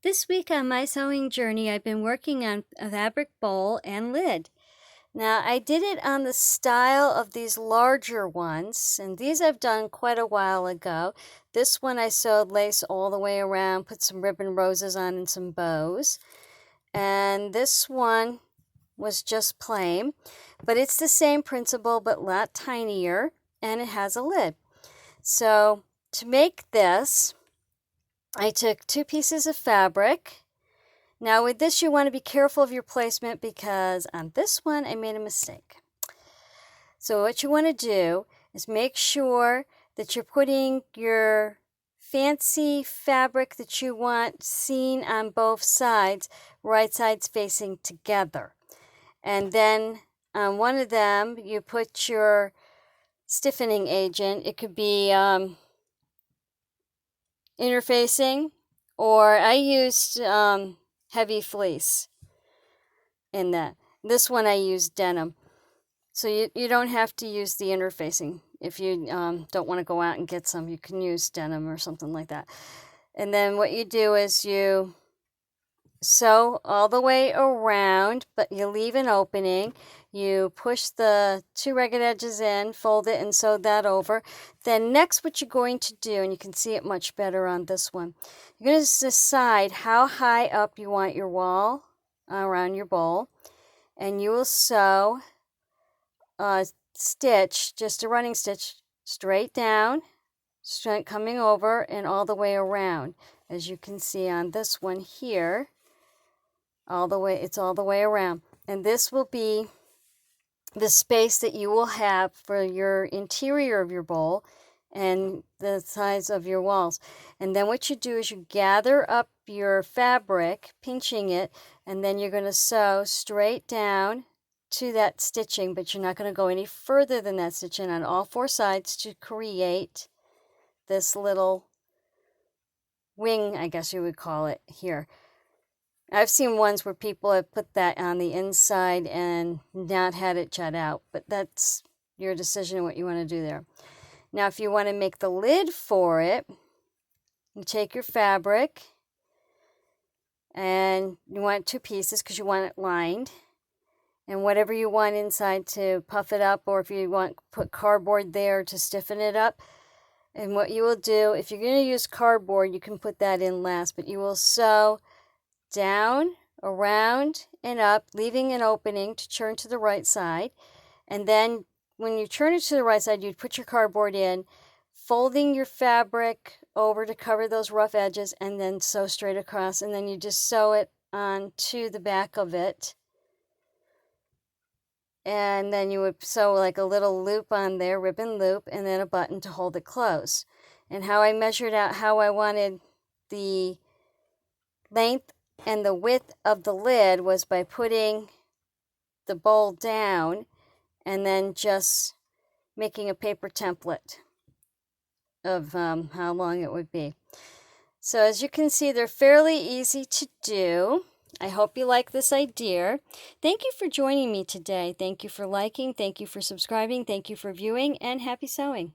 This week on my sewing journey, I've been working on a fabric bowl and lid. Now, I did it on the style of these larger ones, and these I've done quite a while ago. This one I sewed lace all the way around, put some ribbon roses on and some bows. And this one was just plain, but it's the same principle, but a lot tinier, and it has a lid. So to make this, I took 2 pieces of fabric. Now with this, you want to be careful of your placement because on this one, I made a mistake. So what you want to do is make sure that you're putting your fancy fabric that you want seen on both sides, right sides facing together. And then on one of them, you put your stiffening agent. It could be interfacing, or I used heavy fleece in that. This one I used denim. So you don't have to use the interfacing. If you don't want to go out and get some, you can use denim or something like that. And then what you do is you sew all the way around, but you leave an opening. You push the 2 ragged edges in, fold it, and sew that over. Then next what you're going to do, and you can see it much better on this one, you're going to decide how high up you want your wall around your bowl, and you will sew a stitch, just a running stitch, straight down, straight coming over, and all the way around. As you can see on this one here, it's all the way around. And this will be the space that you will have for your interior of your bowl and the size of your walls. And then what you do is you gather up your fabric, pinching it, and then you're going to sew straight down to that stitching, but you're not going to go any further than that stitching on all 4 sides to create this little wing, I guess you would call it here. I've seen ones where people have put that on the inside and not had it jut out, but that's your decision what you want to do there. Now, if you want to make the lid for it, you take your fabric and you want 2 pieces because you want it lined, and whatever you want inside to puff it up, or if you want put cardboard there to stiffen it up. And what you will do, if you're going to use cardboard, you can put that in last, but you will sew down, around, and up, leaving an opening to turn to the right side. And then when you turn it to the right side, you'd put your cardboard in, folding your fabric over to cover those rough edges, and then sew straight across. And then you just sew it onto the back of it. And then you would sew like a little loop on there, ribbon loop, and then a button to hold it closed. And how I measured out how I wanted the length and the width of the lid was by putting the bowl down and then just making a paper template of how long it would be. So as you can see, they're fairly easy to do. I hope you like this idea. Thank you for joining me today. Thank you for liking. Thank you for subscribing. Thank you for viewing, and happy sewing.